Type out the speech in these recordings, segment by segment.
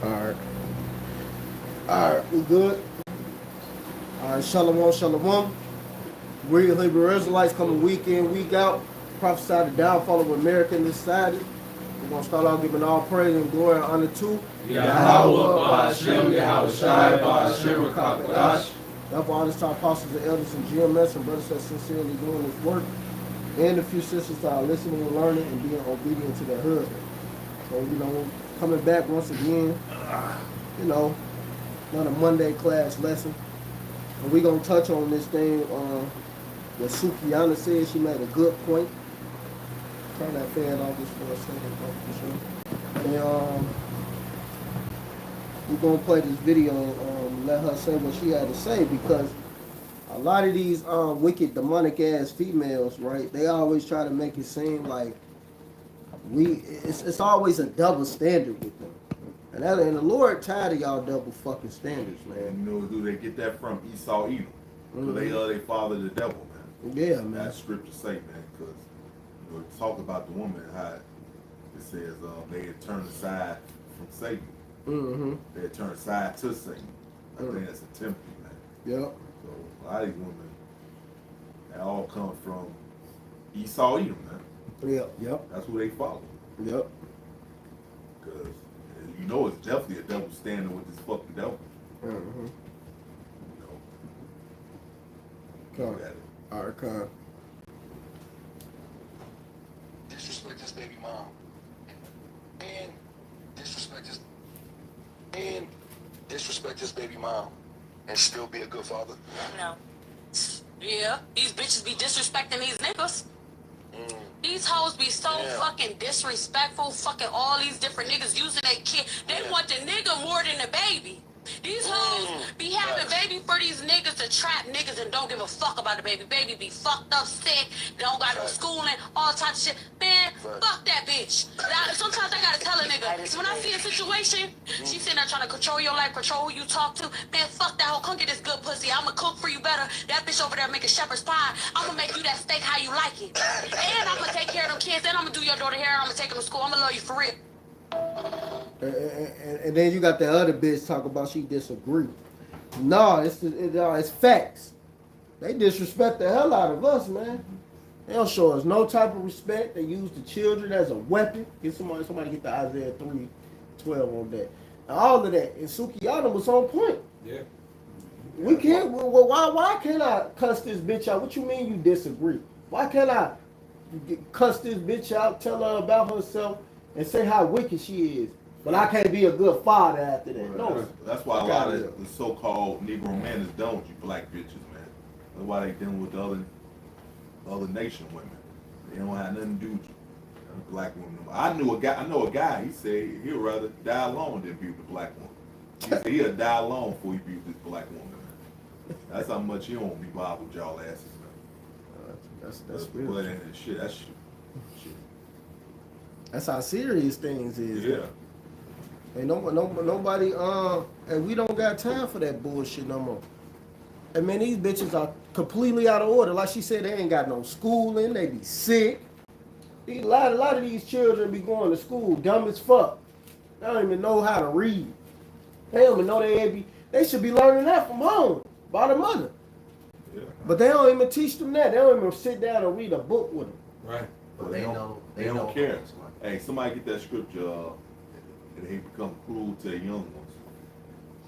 Alright. Alright, we good? Alright, shalom, shalom. Real Hebrew Israelites coming week in, week out. Prophesy the downfall of America in this society. We're going to start out giving all praise and glory and honor to Yahweh, Ba'ashem, Yahweh Shai, Ba'ashem, Rakakadash. Therefore, all this time, apostles and elders and GMS and brothers that sincerely doing this work. And a few sisters that are listening and learning and being obedient to their husband. So, coming back once again, another Monday class lesson. And we're going to touch on this thing that Sukihana said. She made a good point. Turn that fan off just for a second, for sure. And we're going to play this video, let her say what she had to say, because a lot of these wicked, demonic-ass females, right, they always try to make it seem like it's always a double standard with them. And the Lord tired of y'all double fucking standards, man. And who they get that from? Esau, Edom. Because they father the devil, man. Yeah, man. That's scripture say, man. Because talk about the woman, how it says they had turned aside from Satan. Mm-hmm. They had turned aside to Satan. I think that's a temple, man. Yep. So a lot of these women, they all come from Esau, Edom, man. Yep. That's who they follow. Yep. Because it's definitely a double standard with this fucking devil. Mm-hmm. Look at it. All right, come. Disrespect his baby mom. And disrespect his baby mom. And still be a good father. No. Yeah, these bitches be disrespecting these niggas. These hoes be so fucking disrespectful, fucking all these different niggas using their kid. They want the nigga more than the baby. These hoes be having baby for these niggas to trap niggas and don't give a fuck about the baby. Baby be fucked up, sick, don't got no schooling, all types of shit. Man, fuck that bitch. Sometimes I gotta tell a nigga, when I see a situation, she sitting there trying to control your life, control who you talk to. Man, fuck that hoe, come get this good pussy. I'ma cook for you better. That bitch over there making shepherd's pie. I'ma make you that steak how you like it. And I'ma take care of them kids, and I'ma do your daughter hair, I'ma take them to school, I'ma love you for real. And then you got the other bitch talk about she disagree. No, it's facts. They disrespect the hell out of us, man. They don't show us no type of respect. They use the children as a weapon. Get somebody get the Isaiah 3:12 on that. And all of that. And Sukihana was on point. Yeah. We can't. Well, why can't I cuss this bitch out? What you mean you disagree? Why can't I cuss this bitch out, tell her about herself, and say how wicked she is? But I can't be a good father after that. Right. No. That's why a lot of the so-called Negro men is done with you black bitches, man. That's why they dealing with the other nation women. They don't have nothing to do with you. Black women. I know a guy, he said he'd rather die alone than be with a black woman. He said he'll die alone before he be with this black woman, man. That's how much he don't be bothered with y'all asses, man. That's real. Shit, that's shit. That's how serious things is. Yeah. Ain't nobody, and we don't got time for that bullshit no more. And man, these bitches are completely out of order. Like she said, they ain't got no schooling, they be sick. A lot of these children be going to school dumb as fuck. They don't even know how to read. They don't even know they should be learning that from home by the mother. Yeah. But they don't even teach them that. They don't even sit down and read a book with them. Right. But they don't care. Hey, somebody get that scripture. They become cruel to the young ones.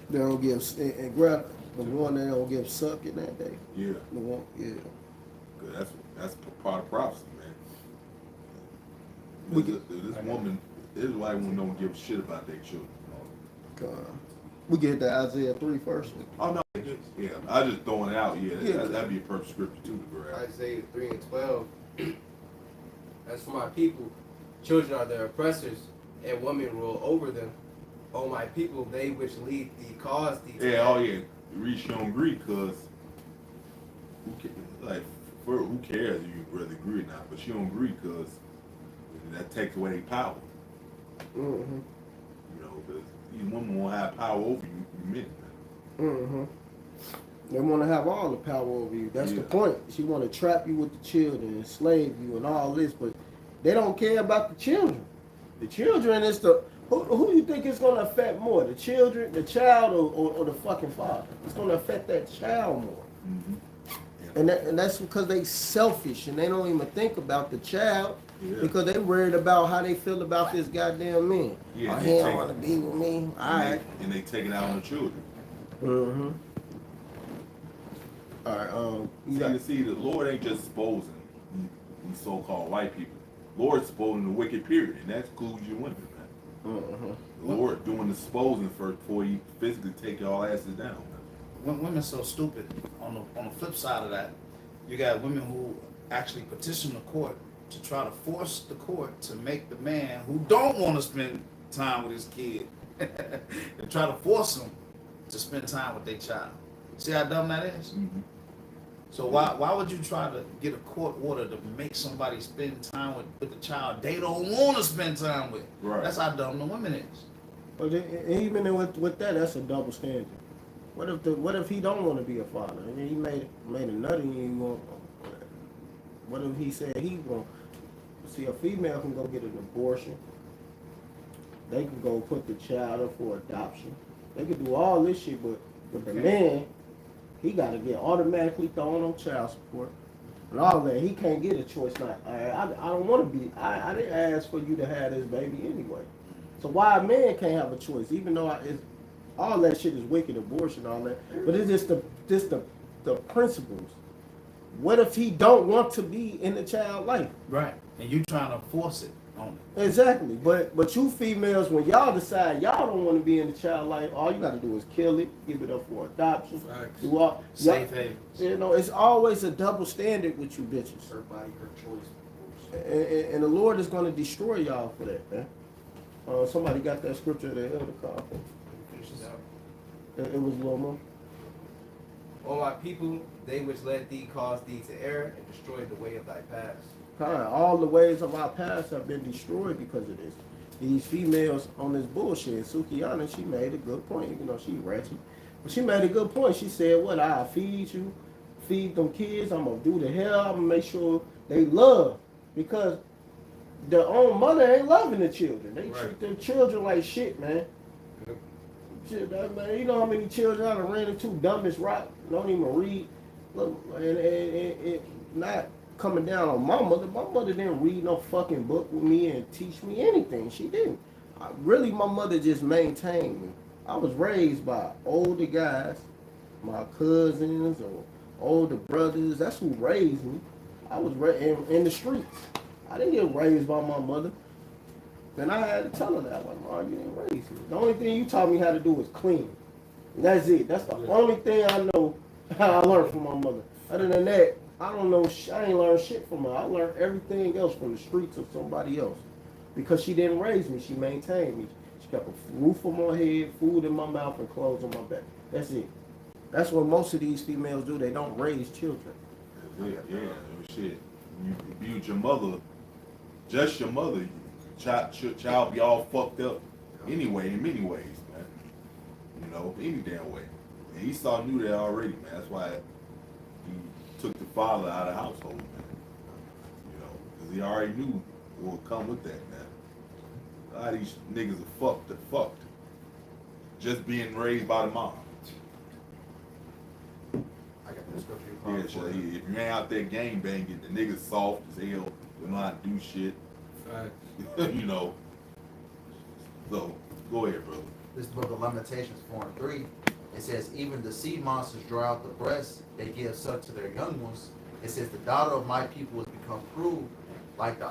They don't give and grab the one they don't give suck in that day. Yeah. The one, yeah. Good. That's part of prophecy, man. This woman, Israelite woman don't give a shit about their children. We get to Isaiah 3 first. Oh no, yeah. I just throwing it out. Yeah, that'd be a perfect scripture too to grab. Isaiah 3:12. As for my people, children are their oppressors, and women rule over them. O my people, they which lead thee cause thee. Yeah, read she don't agree because who cares if you really agree or not? But she don't agree because that takes away their power. Mm-hmm. Because these women won't have power over you men. Mm-hmm. They want to have all the power over you. That's the point. She want to trap you with the children, enslave you, and all this, but they don't care about the children. The children is Who you think it's gonna affect more? The children, the child, or the fucking father? It's gonna affect that child more. Mm-hmm. And that's because they selfish and they don't even think about the child because they Yeah. worried about how they feel about this goddamn man. Yeah, Oh, they he don't take- want to be with me. All right. And they take it out on the children. Mm-hmm. All right. You got See, the Lord ain't just exposing these so-called white people. Lord's exposing the wicked period, and that includes your women, man. Mm-hmm. The Lord doing the exposing first before he physically take y'all asses down, man. Women so stupid. On the flip side of that, you got women who actually petition the court to try to force the court to make the man who don't want to spend time with his kid and try to force him to spend time with their child. See how dumb that is? Mm-hmm. So why would you try to get a court order to make somebody spend time with the child they don't want to spend time with? Right. That's how dumb the women is. But even with that, that's a double standard. What if he don't want to be a father? I mean, he made a nut and he want. What if he said he want? See, a female can go get an abortion. They can go put the child up for adoption. They can do all this shit, but the man, he got to get automatically thrown on child support and all that. He can't get a choice. Not I don't want to be. I didn't ask for you to have this baby anyway. So why a man can't have a choice? Even though all that shit is wicked, abortion, all that. But it's just the principles. What if he don't want to be in the child life? Right. And you trying to force it on it. Exactly. But you females, when y'all decide y'all don't want to be in the child life, all you got to do is kill it, give it up for adoption. Facts. Do all, Safe havens. you know, it's always a double standard with you bitches. Her body, her choice. And the Lord is going to destroy y'all for that, man. Somebody got that scripture that Elder called. Finish this out. It was a little more. O my people, they which led thee caused thee to err and destroyed the way of thy paths. All the ways of our past have been destroyed because of this. These females on this bullshit. Sukihana, she made a good point. You know, she ratchet. But she made a good point. She said, what, I'll feed you, feed them kids. I'm going to do the hell. I'm going to make sure they love. Because their own mother ain't loving the children. They treat their children like shit, man. Shit, man, you know how many children I done ran into dumb as rock, don't even read. Look, and not coming down on my mother. My mother didn't read no fucking book with me and teach me anything. She didn't. Really, my mother just maintained me. I was raised by older guys, my cousins or older brothers. That's who raised me. I was in the streets. I didn't get raised by my mother. Then I had to tell her that, like, Mom, you didn't raise me. The only thing you taught me how to do was clean. And that's it. That's the only thing I know how I learned from my mother. Other than that, I don't know. I ain't learned shit from her. I learned everything else from the streets of somebody else. Because she didn't raise me. She maintained me. She kept a roof on my head, food in my mouth, and clothes on my back. That's it. That's what most of these females do. They don't raise children. Yeah, shit. You abuse your mother, just your mother. Child be all fucked up anyway, in many ways, man. You know, any damn way. And Esau knew that already, man. That's why he took the father out of the household, man. You know, because he already knew what would come with that, man. A lot of these niggas are fucked. Just being raised by the mom. I got that scripture. Yeah, so if you ain't out there gang banging, the niggas soft as hell, don't know how to do shit. Facts. You know. So, go ahead, brother. This book of Lamentations 4:3, it says, even the sea monsters draw out the breast, they give suck to their young ones. It says, the daughter of my people has become cruel, like the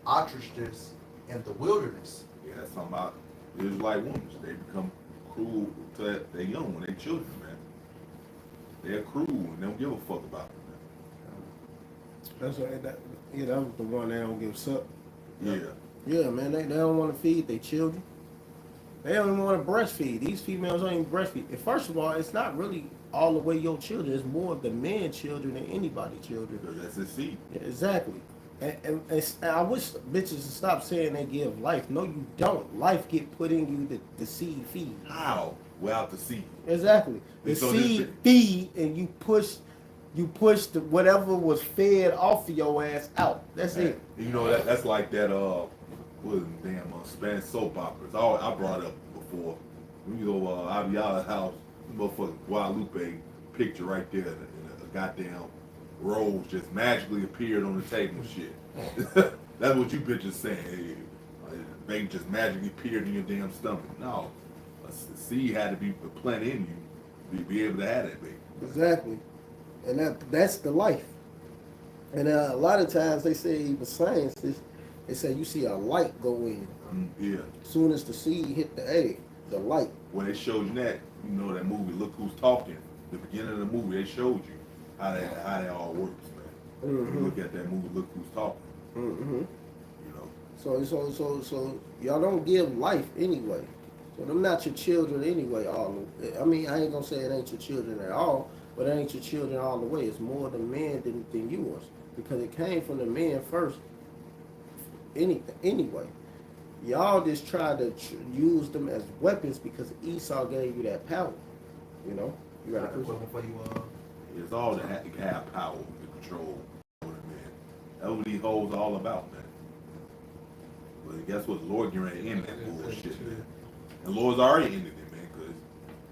ostriches in the wilderness. Yeah, that's talking about Israelite women. They become cruel to their young one, their children, man. They're cruel and they don't give a fuck about them, That's what that was the one they don't give suck. man. Yeah, man, they don't want to feed their children. They don't even want to breastfeed. These females don't even breastfeed. And first of all, it's not really all the way your children. It's more of the man children than anybody's children. Because that's his seed. Yeah, exactly. And I wish bitches would stop saying they give life. No, you don't. Life get put in you the seed feed. How? Without the seed. Exactly. The So seed feed and you push whatever was fed off of your ass out. That's it. You know, that's like that what was it, damn Spanish soap operas. I brought up before. When you go Aviala's house, motherfucking Guadalupe picture right there, and a goddamn rose just magically appeared on the table and shit. That's what you bitches saying. Hey, baby just magically appeared in your damn stomach. No, a seed had to be planted in you to be able to have that baby. Exactly. And that's the life. And a lot of times they say, even science, they say you see a light go in. Yeah. As soon as the seed hit the egg, the light. When they showed you that, you know that movie, Look Who's Talking. The beginning of the movie, they showed you how that all works, man. Mm-hmm. You look at that movie, Look Who's Talking. Mm-hmm. You know. So y'all don't give life anyway. So them not your children anyway. I mean, I ain't gonna say it ain't your children at all, but it ain't your children all the way. It's more the man than yours, because it came from the man first. Anyway, y'all just try to use them as weapons because Esau gave you that power. You know, you got a question before you It's all to have power to control the man. That's what these hoes all about, man. But guess what? The Lord getting ready to end that bullshit, man. The Lord's already ended it, man, because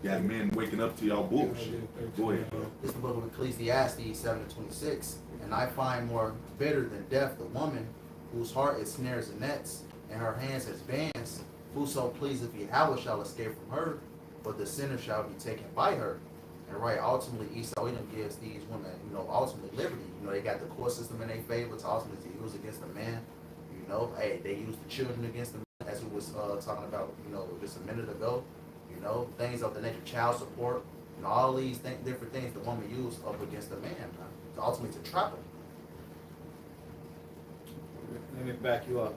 you got men waking up to y'all bullshit. Go ahead, bro. This is the book of Ecclesiastes 7:26. And I find more bitter than death the woman whose heart is snares and nets, and her hands as bands. Whoso pleaseth Yahweh shall escape from her, but the sinner shall be taken by her. And right, ultimately Esau gives these women, ultimately liberty. They got the court system in their favor to ultimately use against the man. Hey, they use the children against the man, as we was talking about, just a minute ago. Things of the nature, child support, all these different things the woman used up against the man, to ultimately to trap him. Let me back you up.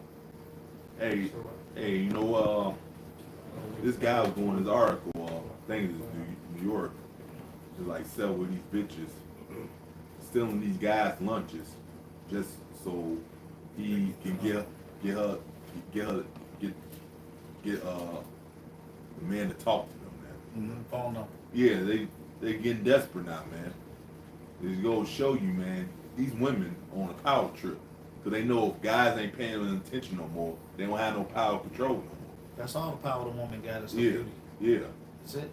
Hey, this guy was doing his article, I think it's New York, to like sell with these bitches, stealing these guys' lunches, just so he can get the man to talk to them, man. Phone number. Yeah, they getting desperate now, man. This goes to show you, man, these women on a power trip. Cause they know if guys ain't paying them attention no more, they don't have no power control no more. That's all the power the woman got is her Yeah, beauty. yeah. That's it.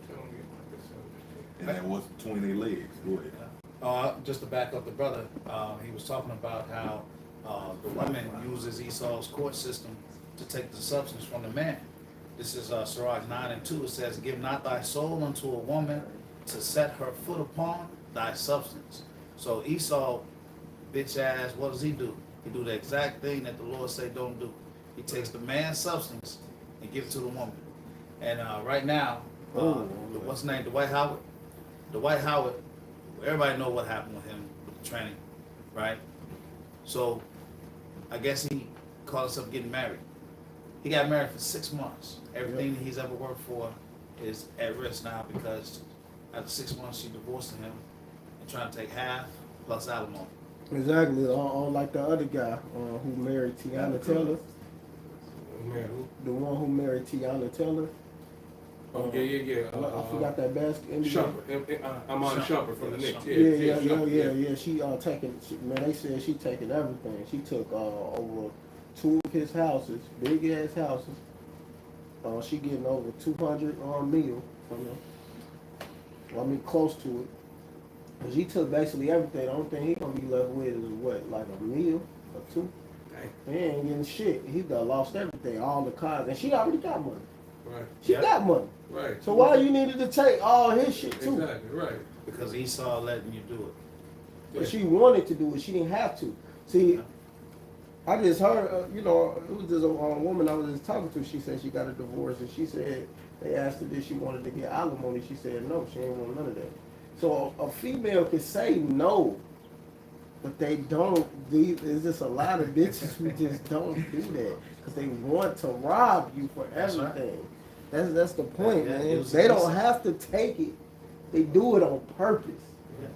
And that what's between their legs. Go ahead. Just to back up the brother, he was talking about how the woman uses Esau's court system to take the substance from the man. This is Sirach 9:2. It says, "Give not thy soul unto a woman to set her foot upon thy substance." So Esau, bitch ass, what does he do? He do the exact thing that the Lord say don't do. He takes the man's substance and gives it to the woman. And right now, what's his name? Dwight Howard. Dwight Howard. Everybody know what happened with him with the training, right? So I guess he called himself getting married. He got married for 6 months. Everything that he's ever worked for is at risk now because after 6 months she divorced him and trying to take half plus alimony. Exactly. Like the other guy who married Tiana Taylor. The one who married Tiana Taylor. Oh, yeah. I forgot that basket. Shumpert. I'm on Shumpert from the Knicks. Yeah. She taking. Man, they said she taking everything. She took over 2 of his houses, big ass houses. She getting over 200 meal from him. Well, I mean, close to it. Cause he took basically everything. The only thing he gonna be left with is what, like a meal or 2. He ain't getting shit. He done lost everything, all the cars, and she already got money. Right. She got money. Right. So why you needed to take all his shit too? Exactly. Right. Because Esau letting you do it. But she wanted to do it. She didn't have to. See, I just heard, it was this woman I was just talking to. She said she got a divorce, and she said they asked her if she wanted to get alimony. She said no, she ain't want none of that. So a female can say no, but they don't. There's just a lot of bitches who just don't do that because they want to rob you for everything. That's the point, man. They don't have to take it. They do it on purpose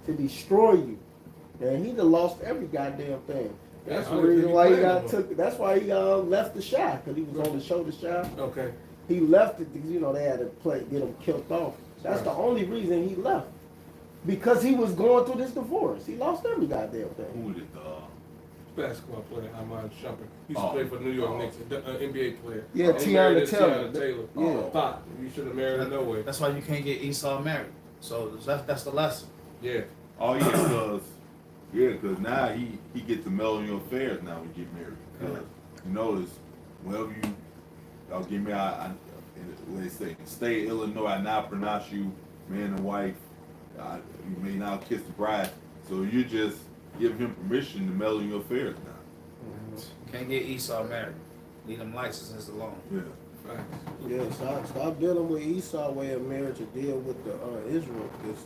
to destroy you. And he done lost every goddamn thing. That's the reason why he That's why he left the Shy, because he was on the show, The Shy. Okay. He left it because they had to get him killed off. That's the only reason he left. Because he was going through this divorce. He lost every goddamn thing. Who did basketball player, Iman Shumpert. He used to Oh. play for the New York Knicks, NBA player. Yeah, And he married Tiana this Taylor. Tiana Taylor. Yeah. Thought you should have married her no way. That's why you can't get Esau married. So that's the lesson. Yeah. Oh yeah, cause now he gets to mellow your affairs now when you get married. Cause you notice whenever y'all get married, what they say, state of Illinois, I now pronounce you man and wife. You may now kiss the bride. So you just give him permission to mellow your affairs now. Can't get Esau married. Leave them licenses alone. Yeah. Yeah, stop dealing with Esau way of marriage and deal with the Israel. This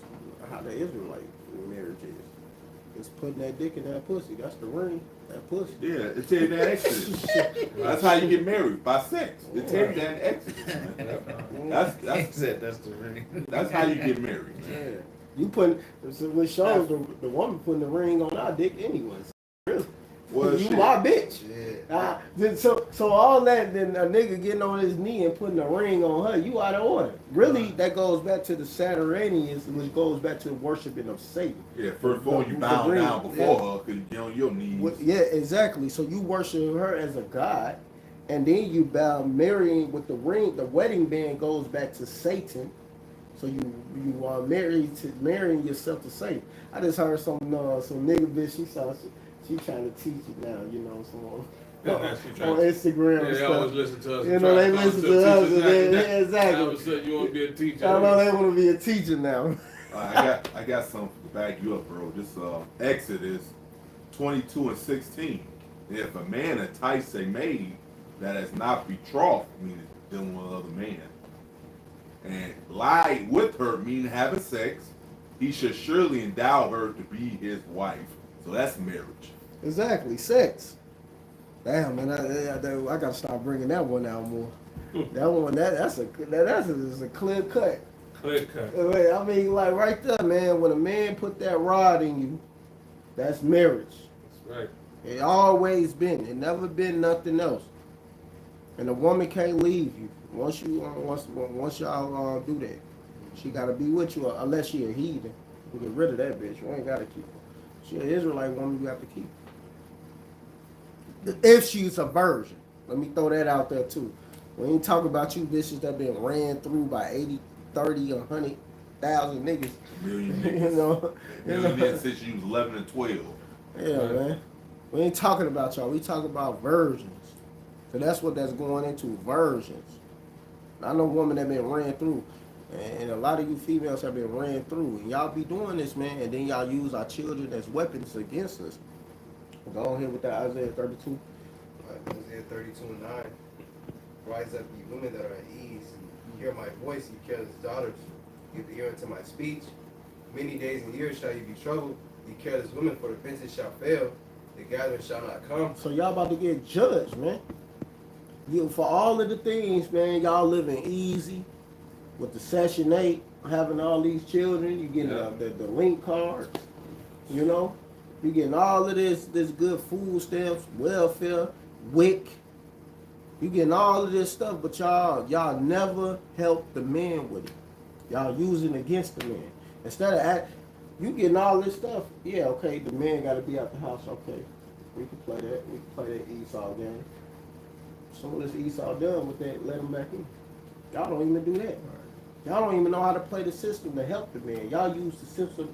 how the Israelite marriage is. It's putting that dick in that pussy. That's the ring. That pussy. Yeah, it tell you that Exodus. That's how you get married, by sex. It tell you that in Exodus, man. That's the ring. That's how you get married. Yeah. You putting which shows the woman putting the ring on our dick anyways. Really. Well, you shit. my bitch. Yeah. Then so all that, then a nigga getting on his knee and putting a ring on her, you out of order. Really, that goes back to the Saturnians, which goes back to the worshiping of Satan. Yeah, first of all, you The bow ring, down before her because you get on your knees. Yeah, exactly. So you worship her as a god, and then you bow marrying with the ring. The wedding band goes back to Satan. So you are marrying yourself to Satan. I just heard some nigga bitch. She trying to teach it now, you know, on Instagram Yeah, and they stuff. always listen to us. You know, they listen to us. And All exactly. of a sudden, you want to be a teacher. I know they want to be a teacher now. I got something to back you up, bro. This Exodus 22:16. If a man entice a maid that has not betrothed, meaning dealing with another man, and lie with her, meaning having sex, he should surely endow her to be his wife. So that's marriage. Exactly, sex. Damn, man, I gotta start bringing that one out more. That one, that's a clear cut. Clear cut. I mean, like right there, man. When a man put that rod in you, that's marriage. That's right. It always been. It never been nothing else. And a woman can't leave you once y'all do that. She gotta be with you unless she a heathen. You get rid of that bitch. You ain't gotta keep her. She an Israelite woman, you have to keep her. If she's a virgin. Let me throw that out there too. We ain't talking about you bitches that been ran through by 80, 30, 100,000 niggas. Million You niggas. know? Million niggas since you was 11 and 12. Yeah, man. We ain't talking about y'all. We talking about virgins. So that's what that's going into, virgins. I know women that been ran through. And a lot of you females have been ran through. And y'all be doing this, man. And then y'all use our children as weapons against us. Go on here with that Isaiah 32. Isaiah 32:9. Rise up, ye women that are at ease, and hear my voice, ye careless daughters. Give ear unto my speech. Many days and years shall you be troubled, ye careless women, for the fences shall fail, the gathering shall not come. So y'all about to get judged, man. For all of the things, man, y'all living easy. With the Section 8, having all these children, you getting the link cards, you know? You getting all of this good food stamps, welfare, WIC. You getting all of this stuff, but y'all never help the man with it. Y'all using against the man. Instead of you getting all this stuff, yeah, okay, the man got to be out the house, okay. We can play that. We can play that Esau game. As soon as Esau done with that, let him back in. Y'all don't even do that. Y'all don't even know how to play the system to help the man. Y'all use the system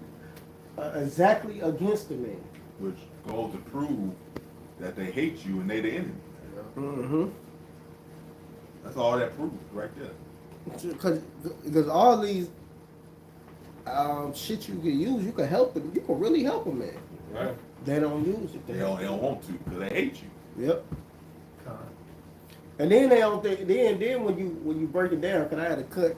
exactly against the man. Which goes to prove that they hate you and they the enemy. Mm-hmm. That's all that proves right there. Because all these shit you can use, you can help them. You can really help a man. Right. They don't use it. They don't want to because they hate you. Yep. And then they don't think. Then when you break it down, because I had to cut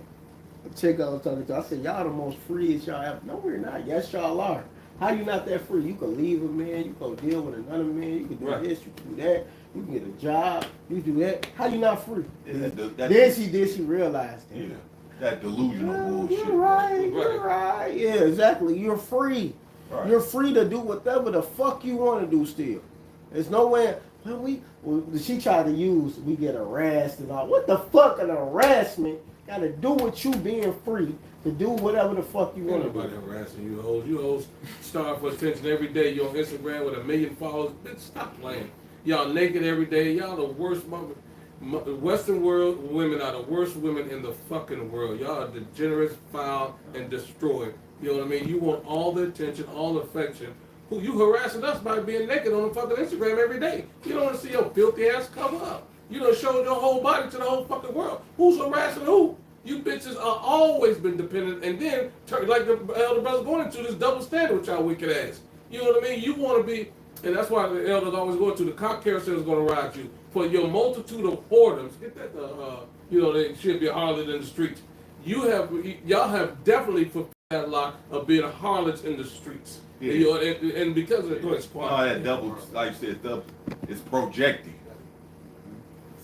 a chick I was talking to. I said, y'all the most free as y'all ever. No, we're not. Yes, y'all are. How you not that free? You can leave a man. You can deal with another man. You can do this. You can do that. You can get a job. You do that. How you not free? Yeah, then she realized that. Yeah, that delusional bullshit. You're right. Yeah, exactly. You're free. Right. You're free to do whatever the fuck you want to do still. There's no way. She tried to use, we get harassed and all. What the fuck an harassment Gotta do with you being free to do whatever the fuck you want Ain't to nobody do. harassing you hoes. You hoes starve for attention every day. You on Instagram with 1 million followers. Bitch, stop playing. Y'all naked every day. Y'all the worst Western world women are the worst women in the fucking world. Y'all are degenerates, foul, and destroyed. You know what I mean? You want all the attention, all the affection. Who you harassing us by being naked on the fucking Instagram every day? You don't want to see your filthy ass cover up. You done showed your whole body to the whole fucking world. Who's harassing who? You bitches are always been dependent, and then like the elder brother's going into this double standard with y'all wicked ass. You know what I mean? You want to be, and that's why the elders always go to the cock carousel is going to ride you for your multitude of whoredoms. Get that, you know, they should be a harlot in the streets. Y'all have definitely fulfilled that lot of being harlots in the streets. Yeah. You know, and because of the that double, like you said, double, it's projecting.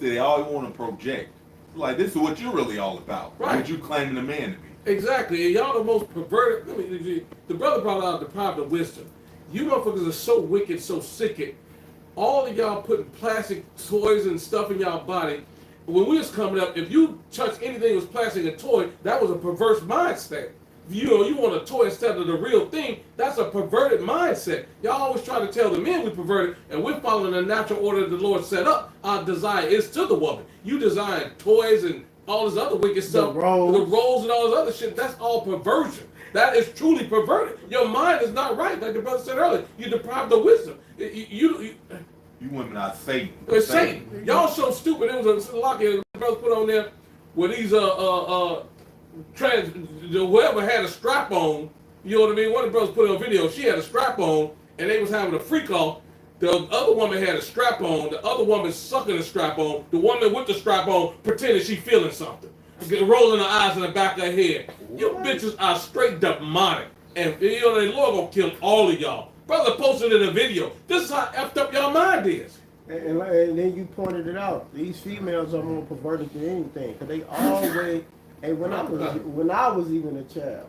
See, they always want to project. Like, this is what you're really all about. Right. What you claiming the man to be. Exactly, and y'all the most perverted. I mean, the brother brought out deprived of wisdom. You motherfuckers are so wicked, so sick. All of y'all putting plastic toys and stuff in y'all body. When we was coming up, if you touched anything that was plastic and toy, that was a perverse mindset. You know, you want a toy instead of the real thing, that's a perverted mindset. Y'all always try to tell the men we perverted, and we're following the natural order that the Lord set up. Our desire is to the woman. You design toys and all this other wicked stuff, the rolls and all this other shit, that's all perversion. That is truly perverted. Your mind is not right, like the brother said earlier. You deprived of wisdom. You women are Satan. It's Satan. Y'all so stupid. It was a lock the brother put on there where these whoever had a strap on, you know what I mean? One of the brothers put it on video, she had a strap on, and they was having a freak off. The other woman had a strap on, the other woman sucking the strap on, the woman with the strap on pretending she feeling something. Rolling her eyes in the back of her head. You bitches are straight demonic. And you know, the Lord gonna kill all of y'all. Brother posted in a video. This is how effed up y'all mind is. And then you pointed it out. These females are more perverted than anything. Cause they always, and when I was even a child,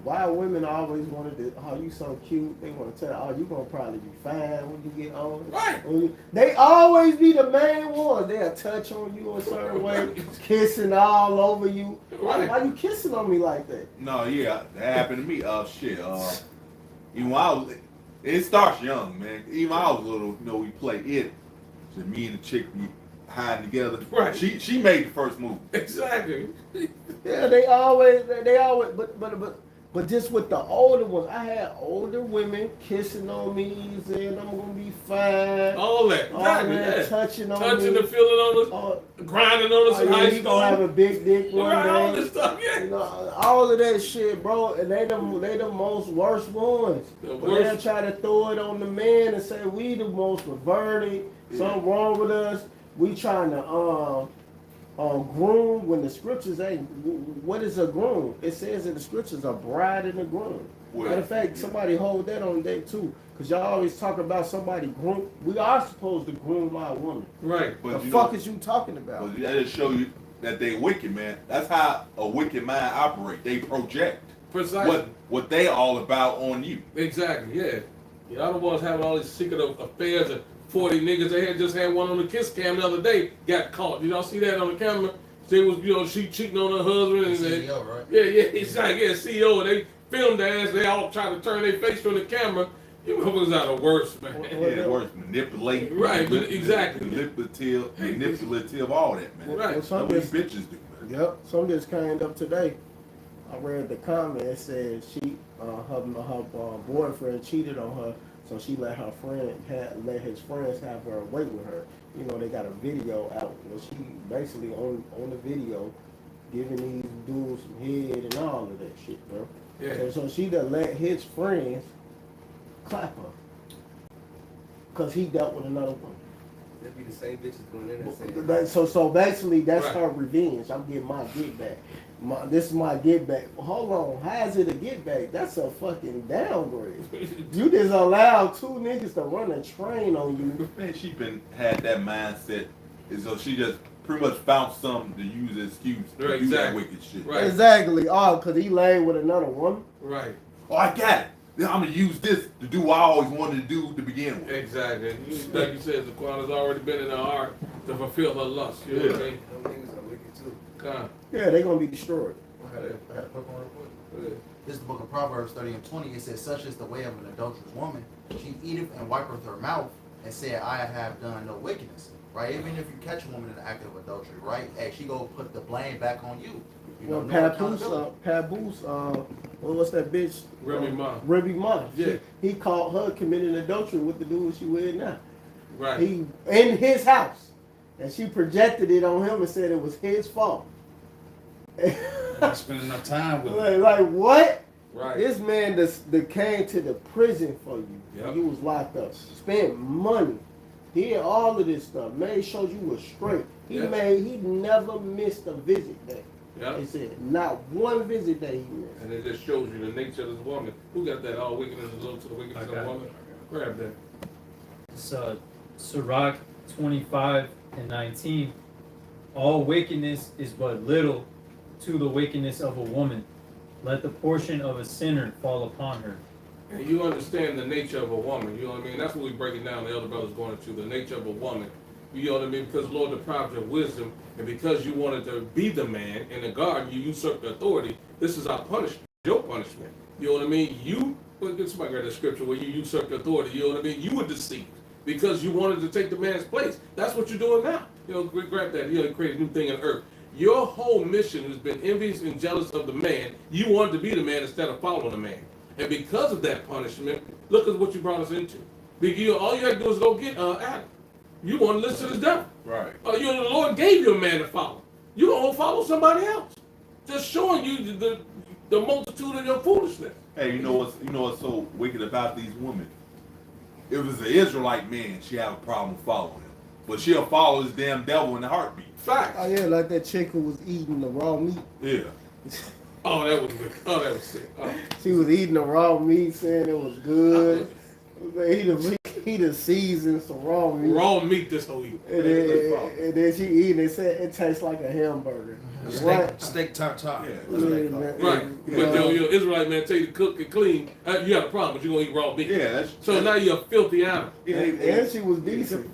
why women always wanted to, oh, you so cute. They want to tell, oh, you gonna probably be fine when you get older. Right. They always be the main ones. They'll touch on you a certain way, kissing all over you. Right. Why you kissing on me like that? No, yeah, that happened to me. Even when I was, it starts young, man. Even when I was little, you know, we played it. So me and the chick be hiding together. Right. She made the first move. Exactly. Yeah, they always, but just with the older ones, I had older women kissing on me, saying I'm gonna be fine. All that. Exactly. Yeah. Touching on Touching me. and feeling on us, grinding on us in high You gonna have school. a big dick one Right, day. all this stuff, yeah. You know, all of that shit, bro. And they the most worst ones. The But they'll worst. try to throw it on the man and say we the most perverted. Something wrong with us. We trying to groom when the scriptures ain't. What is a groom? It says in the scriptures a bride and a groom. Well, Matter of fact, somebody hold that on day too, because y'all always talk about somebody groom. We are supposed to groom our woman. Right. But The you fuck know, is you talking about? But that just show you that they wicked, man. That's how a wicked mind operate. They project Precisely. what they all about on you. Exactly, yeah. Y'all the ones having all these secret affairs and 40 niggas. They just had one on the kiss cam the other day, got caught. Did y'all see that on the camera? She was, you know, she cheating on her husband. And CEO, right? Yeah, it's like, yeah, CEO. And they filmed the ass. They all try to turn their face from the camera. You motherfuckers are the worst, man. Yeah, the worst, manipulate. Right, exactly. Manipulative, all that, man. Right. That's what these bitches do, man. Yep. Some just came up today. I read the comment. It said her boyfriend cheated on her, so she let his friends have her away with her. You know, they got a video out where she basically on the video giving these dudes some head and all of that shit, bro. Yeah. And so she done let his friends clap her because he dealt with another one. That'd be the same bitches going in there saying. So basically that's Right. her revenge. I'm getting my get back. This is my get back. Hold on, how is it a get back? That's a fucking downgrade. You just allowed two niggas to run a train on you. Man, she had that mindset, and so she just pretty much found something to use as excuse to Right, do that exactly. wicked shit. Right. Exactly. Oh, because he laid with another woman? Right. Oh, I got it. I'm gonna use this to do what I always wanted to do to begin with. Exactly. Like you said, Zaquan has already been in her heart to fulfill her lust. You know what I mean? Them niggas are wicked too. God. Yeah, they're gonna be destroyed. I had a quick one real quick. Yeah. This is the book of Proverbs 30 and 20. It says, such is the way of an adulterous woman. She eateth and wipeth her mouth and said, I have done no wickedness. Right? Even if you catch a woman in the act of adultery, right? Hey, she go put the blame back on you. You know, Well, no accountability. Papoose, what's that bitch? Remy Ma. Remy Ma. Yeah. He caught her committing adultery with the dude she with now. Right. He in his house, and she projected it on him and said it was his fault. Not spending enough time with him. like what? Right. This man that came to the prison for you. Yep. You was locked up. Spent money. Did all of this stuff. Made sure you was straight. He never missed a visit day. Yeah. They said not one visit day he missed. And it just shows you the nature of this woman. Who got that? All wickedness is little to the wickedness of a woman. Grab that. It's Sirach 25 and 19. All wickedness is but little to the wickedness of a woman. Let the portion of a sinner fall upon her. And you understand the nature of a woman. You know what I mean? That's what we break it down. The elder brothers going into the nature of a woman. You know what I mean? Because the Lord deprived you of wisdom, and because you wanted to be the man in the garden, you usurped the authority. This is our punishment, your punishment. You know what I mean? Somebody got a scripture where you usurped authority. You know what I mean? You were deceived because you wanted to take the man's place. That's what you're doing now. You know, grab that. You know, create a new thing on earth. Your whole mission has been envious and jealous of the man. You wanted to be the man instead of following the man. And because of that punishment, look at what you brought us into. All you had to do is go get Adam. You want to listen to the devil. Right. The Lord gave you a man to follow. You don't follow somebody else. Just showing you the multitude of your foolishness. Hey, you know what's so wicked about these women? If it was an Israelite man, she had a problem following him. But she'll follow his damn devil in a heartbeat. Facts. Oh yeah, like that chick who was eating the raw meat. Yeah. Oh, that was good. Oh, that was sick. Oh. She was eating the raw meat, saying it was good. He done seasoned some raw meat. Raw meat this whole week. And then she eating it, said it tastes like a hamburger. What? Steak tartare. Yeah. That's what they call it. Right. But your Israelite man tell you to cook and clean. You got a problem, but you're going to eat raw meat. Yeah. So now you're a filthy animal. Yeah, And she was decent.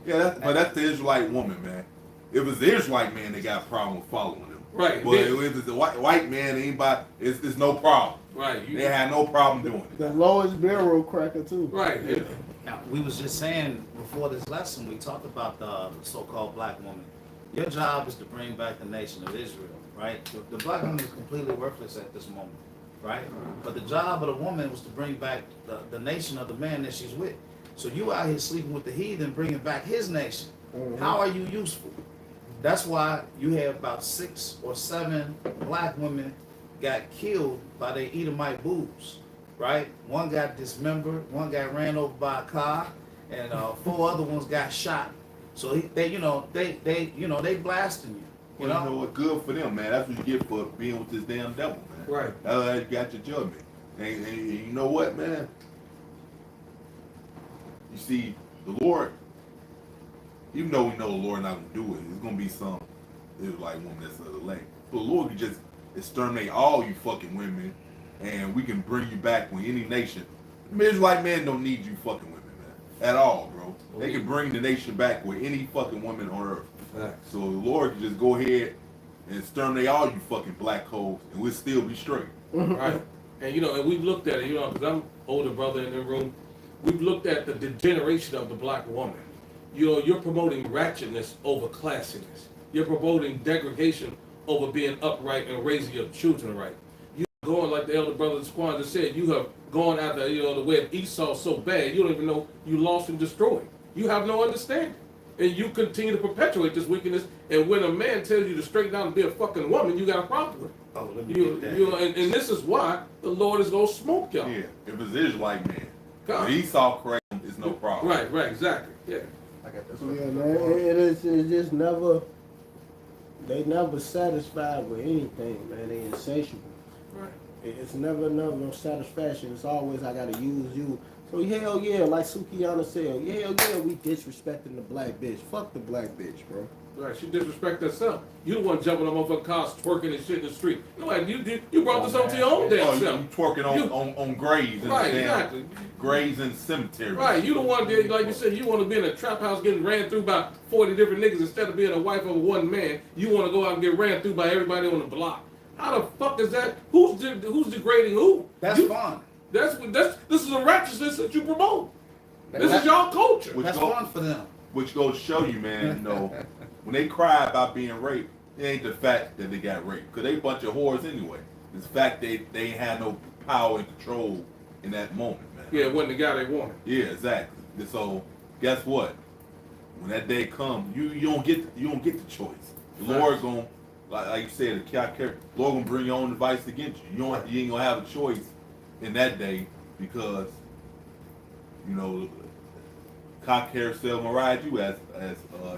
Yeah, but that's the Israelite woman, man. If it's the Israelite man, they got a problem with following him. Right. But if it's the white man, anybody, it's no problem. Right. They had no problem doing it. The lowest barrel cracker too. Right. Yeah. Now, we was just saying before this lesson, we talked about the so-called black woman. Your job is to bring back the nation of Israel, right? The black woman is completely worthless at this moment, right? But the job of the woman was to bring back the nation of the man that she's with. So you out here sleeping with the heathen, bringing back his nation. How are you useful? That's why you have about 6 or 7 black women got killed by their Edomite boobs, right? One got dismembered, one got ran over by a car, and 4 other ones got shot. So they blasting you. You know what? Good for them, man. That's what you get for being with this damn devil, man. Right. That's how you got your judgment. And you know what, man? You see, the Lord, even though we know the Lord not gonna do it, it's gonna be some Israelite woman that's of the land. So the Lord can just exterminate all you fucking women, and we can bring you back with any nation. The Israelite man don't need you fucking women, man, at all, bro. They can bring the nation back with any fucking woman on earth. Right. So the Lord can just go ahead and exterminate all you fucking black holes, and we'll still be straight. Right. And and we've looked at it, because I'm older brother in the room. We've looked at the degeneration of the black woman. You're promoting ratchetness over classiness. You're promoting degradation over being upright and raising your children right. You're going, like the elder brother Squan just said, you have gone after the way of Esau so bad, you don't even know you lost and destroyed. You have no understanding. And you continue to perpetuate this wickedness, and when a man tells you to straighten down and be a fucking woman, you got a problem with it. Oh, let me get that. And this is why the Lord is going to smoke y'all. Yeah, if it's Israelite man. God. If Esau correct, it's no problem. Right, exactly. Yeah. I got this Yeah, one. man. It's just never. They never satisfied with anything, man. They insatiable. Right. It's never no satisfaction. It's always I gotta use you. So hell yeah, like Sukihana said, hell yeah, we disrespecting the black bitch. Fuck the black bitch, bro. Right, she disrespect herself. You the one jumping on motherfucking cars, twerking and shit in the street. No, you brought this on to your own damn Oh, you self. twerking on graves and Right, damn exactly. graves and cemeteries. Right, you the one that, like you said, you want to be in a trap house getting ran through by 40 different niggas instead of being a wife of one man. You want to go out and get ran through by everybody on the block. How the fuck is that? Who's degrading who? That's fun. This is a righteousness that you promote. This is y'all culture. Which That's go- fun for them. Which goes to show you, man, you know, when they cry about being raped, it ain't the fact that they got raped. Because they a bunch of whores anyway. It's the fact they ain't had no power and control in that moment, man. Yeah, it wasn't the guy they wanted. Yeah, exactly. And so, guess what? When that day comes, you don't get the choice. The Lord gonna, like you said, the Lord gonna bring your own device against you. You ain't gonna have a choice in that day because, you know, cock carousel gonna ride you, as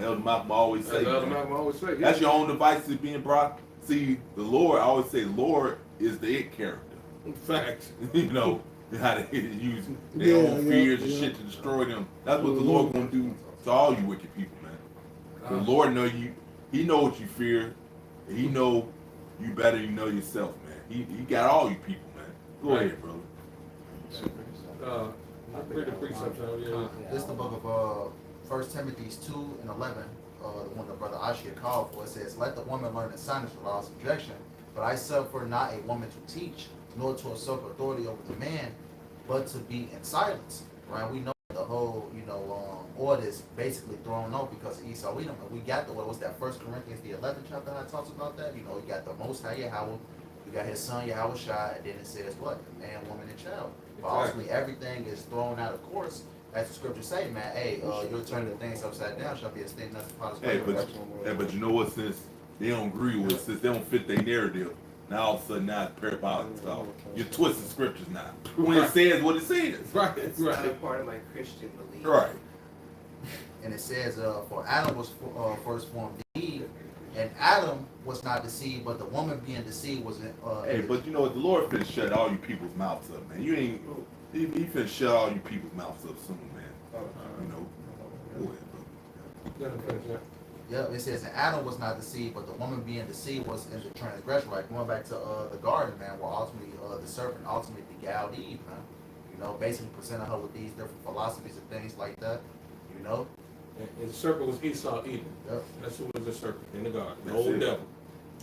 Elder Malcolm always say. As Elder Malcolm always say, yeah. That's your own devices being brought. See, the Lord, I always say, the Lord is the it character. Facts. You know how to use their own fears and shit to destroy them. That's what the Lord gonna do to all you wicked people, man. The Lord know you. He know what you fear. And he know you better. You know yourself, man. He got all you people, man. Go ahead, brother. Read the precepts out, yeah. This is the book of 1 Timothy 2 and 11, the one the brother Ashia called for. It says, "Let the woman learn in silence with all subjection, but I suffer not a woman to teach, nor to usurp authority over the man, but to be in silence." Right? We know the whole, order is basically thrown off because of Esau Edom. And we got what was that, 1 Corinthians, the 11th chapter that talks about that? You got the Most High Yahweh, you got his son Yahweh Shai, and then it says what? The man, woman, and child. But ultimately, everything is thrown out of course. As the scriptures say, man, hey, you'll turn the things upside down, shall be a state nothing potter's But you know what? Since they don't agree with, since they don't fit their narrative, now all of a sudden now it's parabolic talk. You're twisting scriptures now. When it says what it says. Right, It's right. not part of my Christian belief. Right. And it says, for Adam was first formed Eve, and Adam was not deceived, but the woman being deceived was Hey, but you know what? The Lord finna shut all you people's mouths up, man. You ain't. He finna shut all you people's mouths up soon, man. You know. Go ahead, bro. Yeah, it says, and Adam was not deceived, but the woman being deceived was in the transgression. Right, going back to the garden, man, where ultimately the serpent ultimately beguiled Eve, man. Basically presented her with these different philosophies and things like that. And the serpent was Esau Edom. Yep. That's who was the serpent in the garden. The That's old it. devil.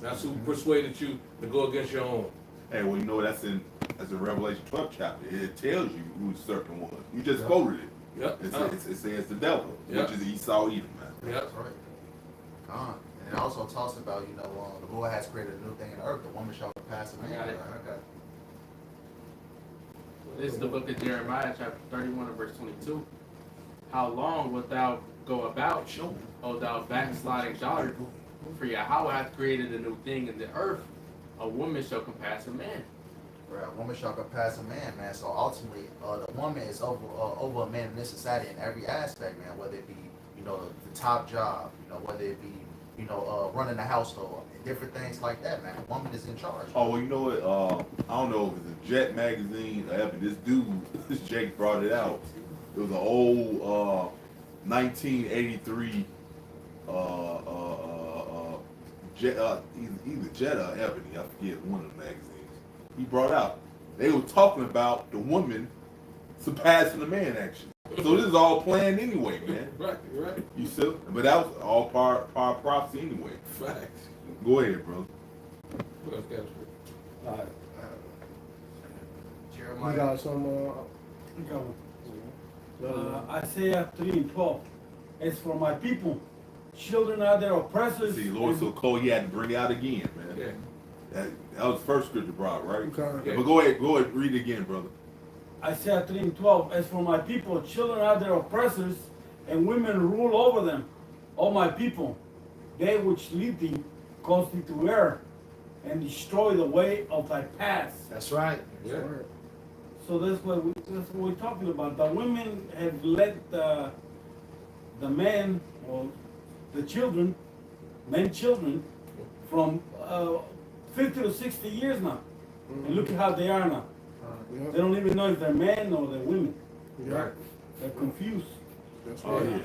That's who persuaded you to go against your own. Hey, well, you know that's in Revelation 12 chapter. It tells you who the serpent was. You just quoted it. Yep. It says the devil, Yep. which is Esau Edom, man. Yep. That's right. And it also talks about, the Lord has created a new thing in the earth. The woman shall pass a man. got it. Right? This is the book of Jeremiah, chapter 31 and verse 22. How long wilt thou go about, O thou backsliding daughter? For Yahweh hath created a new thing in the earth. A woman shall compass a man. Right, a woman shall compass a man, man. So ultimately, the woman is over a man in this society in every aspect, man. Whether it be, the top job, whether it be, running the household, different things like that, man. A woman is in charge. Oh, well, you know what? I don't know if it's a Jet magazine or ever. This dude, this Jake brought it out. It was an old 1983 Jet, either Jet or Ebony, I forget, one of the magazines. He brought out. They were talking about the woman surpassing the man, actually. So this is all planned anyway, man. Right, right. You see? But that was all part prophecy anyway. Facts. Go ahead, bro. What else got us? We got some. Isaiah 3:12. As for my people, children are their oppressors. See, Lord so cold, he had to bring it out again, man. Yeah. That was the first scripture brought, right? Okay. But go ahead, read it again, brother. Isaiah 3:12. As for my people, children are their oppressors, and women rule over them. O my people, they which lead thee cause thee to err, and destroy the way of thy paths. That's right. Yeah. So that's what we're talking about. The women have led the men or the children, children, from 50 to 60 years now. And look at how they are now. They don't even know if they're men or they're women. Yeah. They're confused. That's Oh, right. yeah.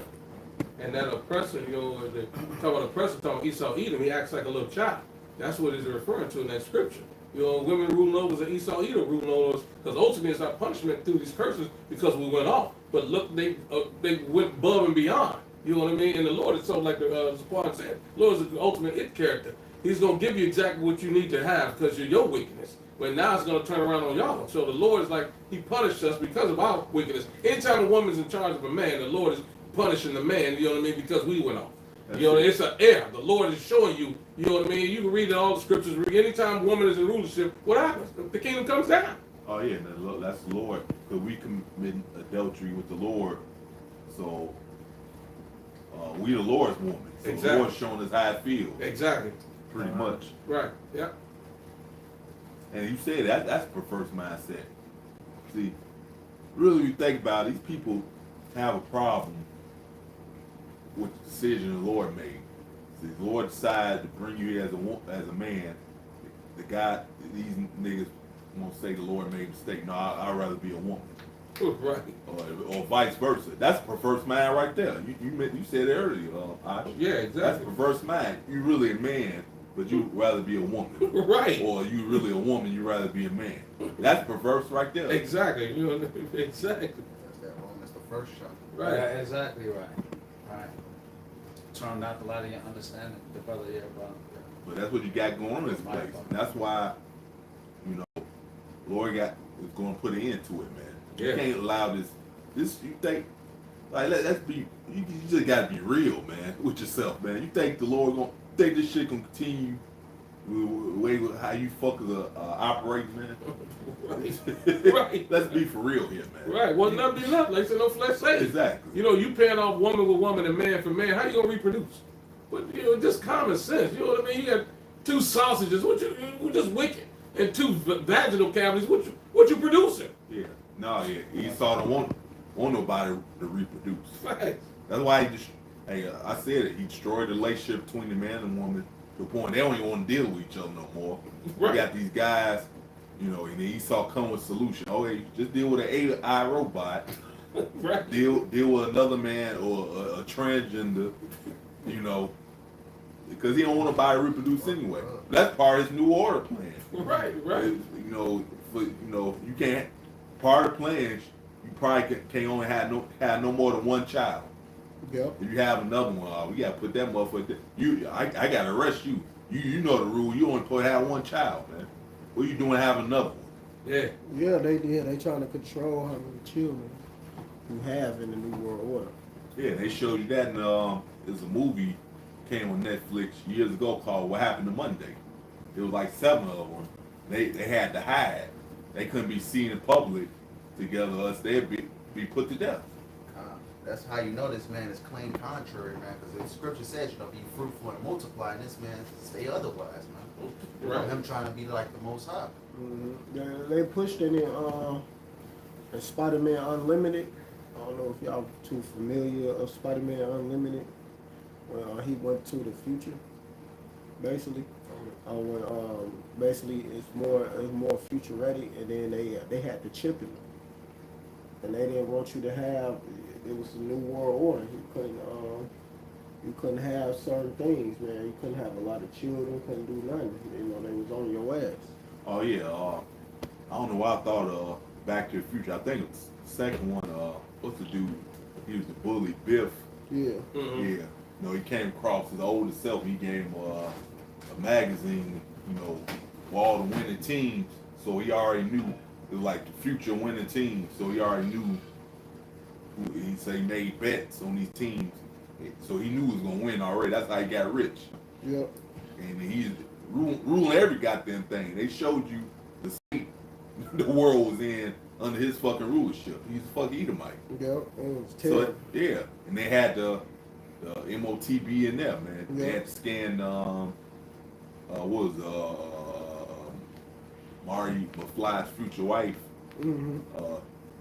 And that oppressor, you know, they talk about oppressor, talking about Esau Edom, he acts like a little child. That's what he's referring to in that scripture. You know, women ruling over us and Esau Edom ruling over us, because ultimately it's our punishment through these curses because we went off. But look, they went above and beyond. You know what I mean? And the Lord is so, like Zaquan said, the Lord is the ultimate it character. He's going to give you exactly what you need to have because of your weakness. But now it's going to turn around on y'all. So the Lord is like, he punished us because of our wickedness. Anytime a woman's in charge of a man, the Lord is punishing the man, you know what I mean, because we went off. You know, it's an error. The Lord is showing you, you know what I mean? You can read in all the scriptures. Anytime a woman is in rulership, what happens? The kingdom comes down. Oh yeah, that's the Lord. Because we commit adultery with the Lord. So we the Lord's woman. So Exactly. The Lord's showing us how it feels. Exactly. Pretty much. Right. Yeah. And you said that's perverse mindset. See, really, when you think about it, these people have a problem with the decision the Lord made. See, the Lord decided to bring you here as a man. The guy, these niggas won't say the Lord made a mistake. No, I'd rather be a woman. Right. Or vice versa. That's a perverse mind right there. You said it earlier. Yeah, exactly. That's a perverse mind. You really a man, but you'd rather be a woman. Right. Or you really a woman, you'd rather be a man. That's perverse right there. Exactly. You know, exactly. That's that Romans the first chapter. Right. Yeah, exactly right. Right. Trying not to lie to your understanding, the brother here, bro. But that's what you got going on in this place. And that's why, you know, Lord is going to put an end to it, man. You Yeah. can't allow this. You think, like, let's be, you just got to be real, man, with yourself, man. You think the Lord going to, think this shit going to continue the way how you fuckers operate, man? Right. Right. Let's be for real here, man. Right. Well, nothing be nothing. Like I said, no flesh saved. Exactly. You know, you paying off woman with woman and man for man. How you gonna reproduce? But you know, just common sense. You know what I mean? You got two sausages. You just wicked, and two vaginal cavities. What you producing? Yeah. No, yeah. Esau don't want nobody to reproduce. Right. That's why I said it. He destroyed the relationship between the man and woman to the point they don't even want to deal with each other no more. Right. You got these guys, you know, and Esau come with a solution. Oh, hey, just deal with an AI robot. Right. Deal with another man or a transgender, you know, because he don't want nobody to reproduce anyway. That's part of his new order plan. Right. Right. You know, you can't. Part of the plan is you probably can't only have no more than one child. Yep. If you have another one, we gotta put that motherfucker. I gotta arrest you. You know the rule. You only supposed to have one child, man. What you doing having another one? Yeah. Yeah, they trying to control how many children you have in the New World Order. Yeah, they showed you that in there's a movie came on Netflix years ago called What Happened to Monday. It was like 7 of them. They had to hide. They couldn't be seen in public together, else they'd be put to death. That's how you know this man is clean contrary, man, because the scripture says, you know, be fruitful and multiply, and this man say otherwise, man. You know, Right. him trying to be like the Most High. Mm-hmm. They pushed it in Spider-Man Unlimited. I don't know if y'all too familiar of Spider-Man Unlimited. Well, he went to the future, basically. Basically it's more future ready, and then they had to chip him, and they didn't want you to have. It was a new world order. You couldn't have certain things, man. You couldn't have a lot of children. Couldn't do nothing. You know, they was on your ass. Oh yeah, I don't know why I thought of Back to the Future. I think it was the second one. What's the dude? He was the bully, Biff. Yeah. Mm-hmm. Yeah. You know, he came across his older self. He gave him a magazine, you know, with all the winning teams. So he already knew it was like the future winning teams. So he already knew. He said he made bets on these teams. So he knew he was gonna win already. That's how he got rich. Yep. And he's ruling every goddamn thing. They showed you the state the world was in under his fucking rulership. He's a fucking Edomite. Yep. It was So terrible. yeah, and they had the MOTB in there, man. They Yeah. had to scan what was Mari McFly's future wife. Mm-hmm. I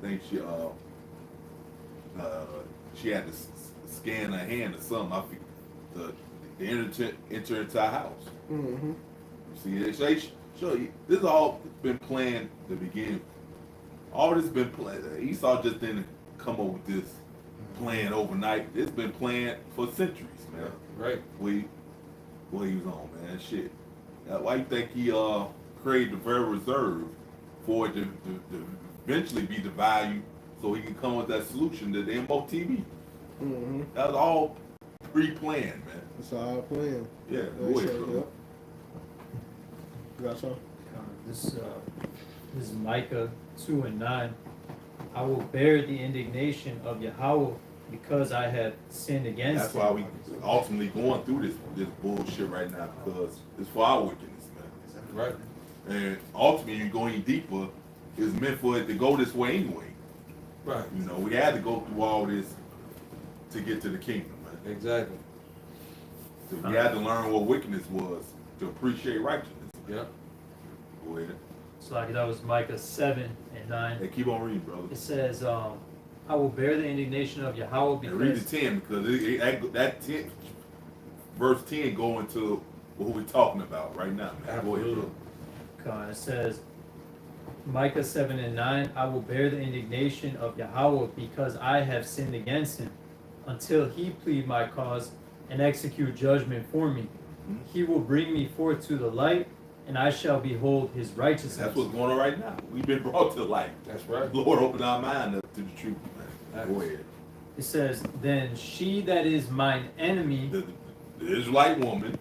think she had to scan her hand or something. I think to enter into our house. Mm-hmm. See, they show you this has all been planned to begin. All this been planned. Esau just didn't come up with this planned overnight. It's been planned for centuries, man. Right. What he was on, man. Shit. Why you think he created the Federal Reserve for it to eventually be the value so he can come with that solution to the MOTV? Mm-hmm. That was all pre-planned, man. It's all planned. Yeah, They go say, ahead, bro. yep. You got something? This is Micah 2:9. I will bear the indignation of Yahweh because I have sinned against That's him. why we ultimately going through this bullshit right now, because it's for our wickedness, man. Right. And ultimately, going deeper is meant for it to go this way anyway. Right. You know, we had to go through all this to get to the kingdom, man. Exactly. So we had to learn what wickedness was to appreciate righteousness. Yep. Go ahead. So like that was Micah 7:9. Hey, keep on reading, brother. It says, I will bear the indignation of Yahweh And read because the 10, because that 10, verse 10 go into what we're talking about right now, man. Go ahead, bro. It says, Micah 7:9, I will bear the indignation of Yahweh because I have sinned against him, until he plead my cause and execute judgment for me. Mhm. He will bring me forth to the light, and I shall behold his righteousness. That's what's going on right now. We've been brought to the light. That's right. The Lord opened our mind up to the truth, man. Go ahead. It says, then she that is mine enemy, The Israelite woman,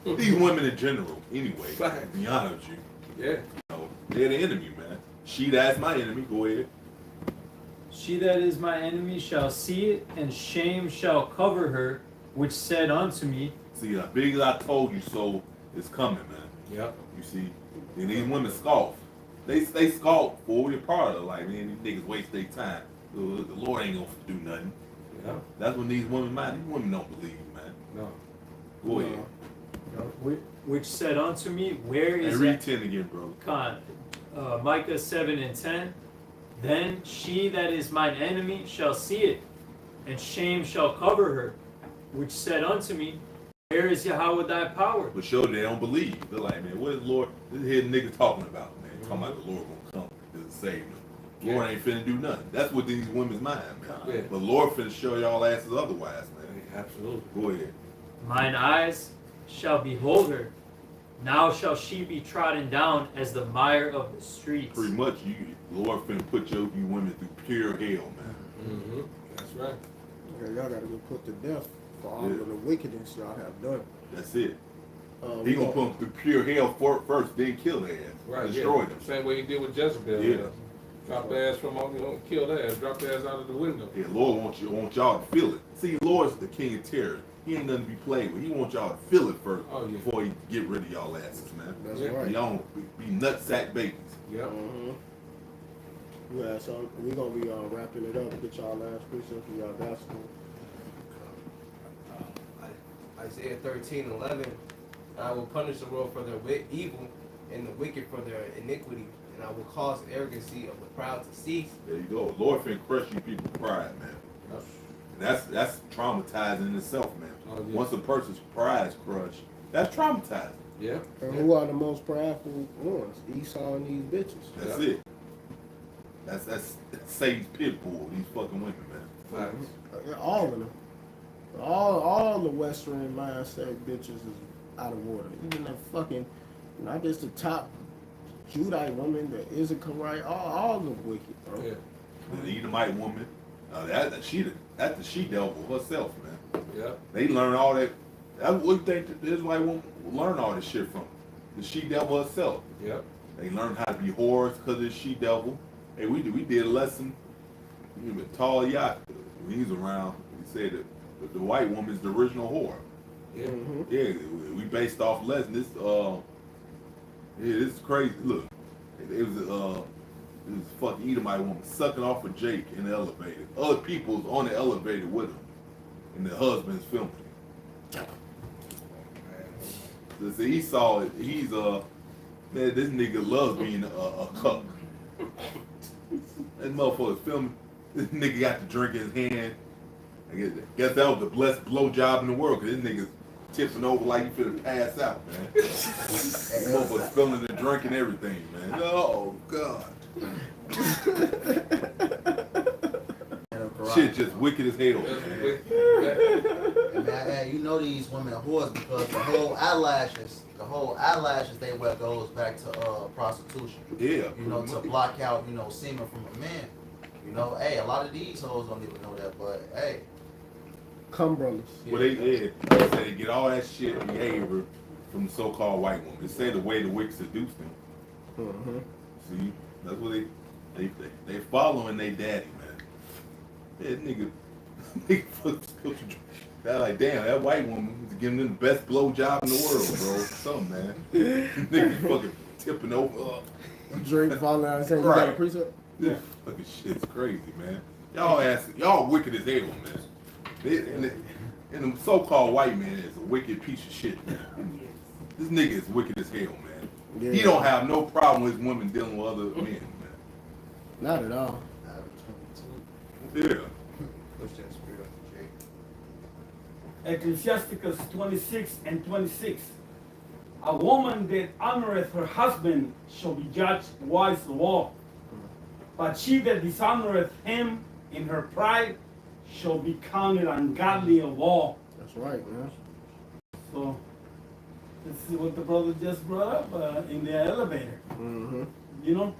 these women in general, anyway, Right. to be honest with you, Yeah. you know, they're the enemy, man. She that's my enemy. Go ahead. she that is my enemy shall see it, and shame shall cover her, which said unto me, See, as big as I told you so is coming, man. Yep. You see, and these women scoff. They scoff for what they're part of. Like, man, these niggas waste their time. The Lord ain't gonna do nothing. Yeah. That's when these women mind. These women don't believe, man. No. Go ahead. which said unto me, where And is read that? 10 again, bro. Micah 7:10. Then she that is mine enemy shall see it, and shame shall cover her, which said unto me, where is Yahweh thy power? But surely they don't believe. They're like, man, what is the Lord? This here nigga talking about, man. Talking about the Lord gonna come to save them. The Lord ain't finna do nothing. That's what these women's mind, man. Yeah. But Lord finna show y'all asses otherwise, man. Absolutely. Go ahead. Mine eyes shall behold her. Now shall she be trodden down as the mire of the streets. Pretty much, Lord finna put you women through pure hell, man. Mm-hmm. That's right. Okay, y'all gotta get put to death for all Yeah. of the wickedness y'all have done. That's it. We He gonna put them through pure hell first, then kill their ass. Right. Destroy Yeah. them. Same way he did with Jezebel. Yeah. Drop the ass from on, kill the ass, drop the ass out of the window. Yeah, Lord want y'all to feel it. See, Lord's the king of terror. He ain't nothing to be played with. He wants y'all to feel it first before he get rid of y'all asses, man. That's Yeah. right. Y'all don't be nutsack babies. Yep. Yeah, so we're gonna be wrapping it up. Get y'all last precept for y'all gospel. Isaiah 13:11. I will punish the world for their evil and the wicked for their iniquity, and I will cause the arrogancy of the proud to cease. There you go. Lord finna crush you people's pride, man. Yep. And that's traumatizing in itself, man. Oh, yeah. Once a person's pride is crushed, that's traumatizing. Yeah. And who are the most prideful ones? Esau and these bitches. That's it. That's Satan's pit bull, these fucking women, man. Facts. All of them. All the Western mindset bitches is out of order. Even the fucking, not just the top Judite woman, the Issacharite, all the wicked, bro. Yeah. The Edomite woman, that's the she devil herself, man. Yep. They learn all that. That's what you think the Israelite woman learn all this shit from. The she devil herself. Yep. They learned how to be whores because of the she devil. Hey, we did a lesson. Even Tall Yacht, when he's around, he said that the white woman is the original whore. Yeah. Mm-hmm. Yeah, we based off lesson. This this is crazy. Look, it was a fucking Edomite woman sucking off of Jake in the elevator. Other people's on the elevator with him, and the husband's filming it. So Esau, he's man, this nigga loves being a cuck. That motherfucker's filming. This nigga got the drink in his hand. I guess that was the blessed blowjob in the world, because this nigga's tipping over like you finna pass out, man. This motherfucker's spilling the drink and everything, man. Oh, God. And of shit just wicked as hell. That's Man. wicked. And man, you know these women are whores because the whole eyelashes they wear goes back to prostitution. Yeah. You know, to block out, you know, semen from a man. You know, hey, a lot of these hoes don't even know that, but hey. Cum brothers. Well, they say they get all that shit behavior from the so-called white woman. They say the way the wick seduced them. Mm-hmm. See, that's what they following their daddy, man. That nigga fucking. That like, damn, that white woman is giving them the best blowjob in the world, bro. Something, man. Nigga fucking tipping over. Drink falling out and saying, Right. you got a precept? This fucking shit's crazy, man. Y'all wicked as hell, man. And the so-called white man is a wicked piece of shit, man. This nigga is wicked as hell, man. Yeah. He don't have no problem with women dealing with other men, man. Not at all. Yeah. Push that spirit up the Jake. Ecclesiasticus 26 and 26. A woman that honoreth her husband shall be judged wise of all. But she that dishonoreth him in her pride shall be counted ungodly of all. That's right, man. So, this is what the brother just brought up in the elevator. Mm-hmm. You know,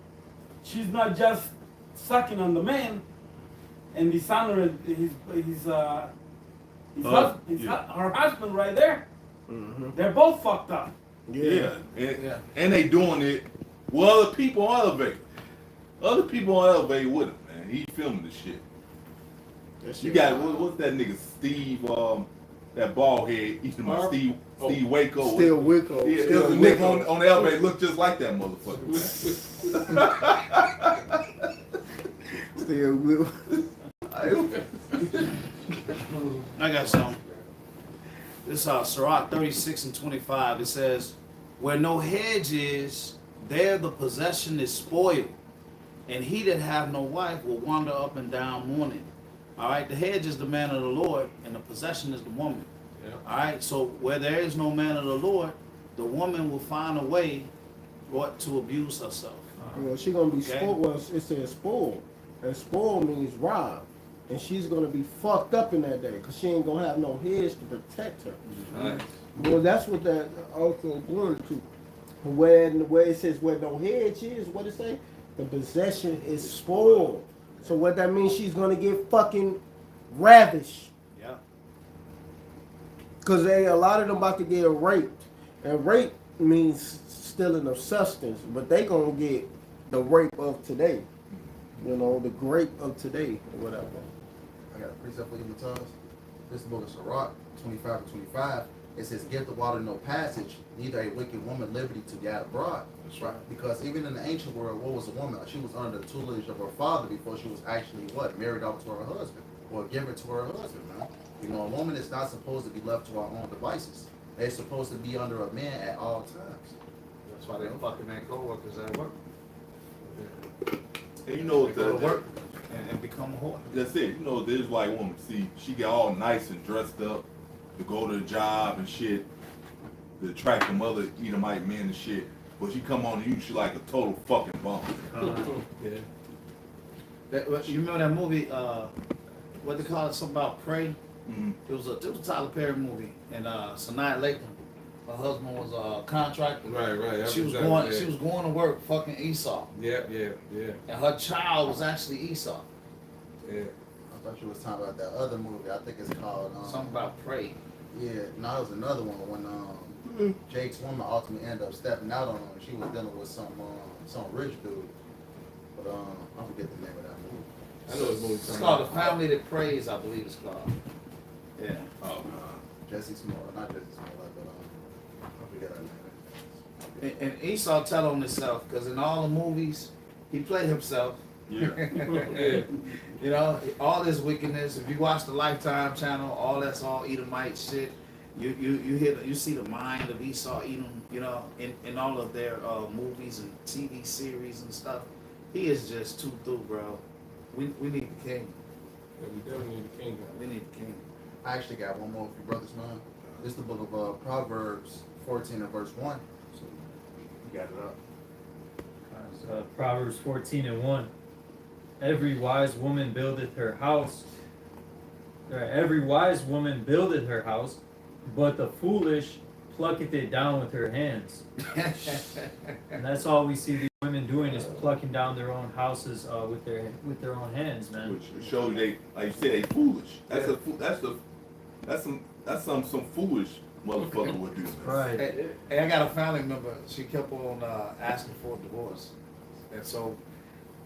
she's not just sucking on the man and dishonoring her husband right there. Mm-hmm. They're both fucked up. Yeah. And they doing it with other people on elevator. Other people on elevator with him, man. He filming the shit. You got what's that nigga Steve? That bald head eating my Steve Waco. Still Waco. Yeah, Still the nigga on the elevator look just like that motherfucker. Still Waco. I got some. This is Sirach 36 and 25. It says, where no hedge is, there the possession is spoiled, and he that have no wife will wander up and down mourning. All right, the hedge is the man of the Lord, and the possession is the woman. Yeah. All right, so where there is no man of the Lord, the woman will find a way to abuse herself. Well, she gonna be Okay. spoiled. Well, it says spoiled, and spoiled means robbed, and she's gonna be fucked up in that day because she ain't gonna have no hedge to protect her. Nice. Well, that's what that also going to. Where it says where no hedge is, what it say? The possession is spoiled. So what that means? She's gonna get fucking ravished. Yeah. Cause a lot of them about to get raped, and rape means stealing of substance, but they gonna get the rape of today. You know, the grape of today or whatever. I got a precept for you, Matas. This book of Sirach 25 to 25. It says, give the water no passage, neither a wicked woman liberty to gad abroad. That's right. Because even in the ancient world, what was a woman? She was under the tutelage of her father before she was actually what? Married off to her husband or given to her husband, man. You know, a woman is not supposed to be left to her own devices. They're supposed to be under a man at all times. That's why they're fucking their co-workers at work. And you know They go to what? work and become a whore. That's it. You know, this white woman, see, she get all nice and dressed up to go to the job and shit, to attract them other Edomite men and shit. But she come on to you, she like a total fucking bum. Yeah. You remember that movie, what they call it, something about Prey? Mm-hmm. It was a Tyler Perry movie, and Sanaa Lathan, her husband was a contractor. Right. She was going to work fucking Esau. Yeah. And her child was actually Esau. Yeah. I thought you was talking about that other movie. I think it's called Something about Prey. Yeah, no, it was another one when Jake's woman ultimately ended up stepping out on him. She was dealing with some rich dude, but I forget the name of that movie. I know this movie. It's called The Family That Prays, I believe it's called. Yeah. Oh, Jesse Smollett, not Jesse Smollett, but I forget her name. And Esau tell on himself, because in all the movies, he played himself. yeah. You know, all this wickedness. If you watch the Lifetime channel, all that's all Edomite shit. You see the mind of Esau Edom, you know, in all of their movies and TV series and stuff. He is just too through, bro. We need the king. Yeah, we definitely need the kingdom. We need the king. I actually got one more for you brothers, man. This is the book of Proverbs 14 and verse 1. So you got it up. Proverbs 14 and 1. every wise woman buildeth her house. Every wise woman buildeth her house, but the foolish plucketh it down with her hands. And that's all we see these women doing is plucking down their own houses with their own hands, man. Which shows they, like you said, they foolish. That's some foolish motherfucker would do. Right. Hey, I got a family member. She kept on asking for a divorce, and so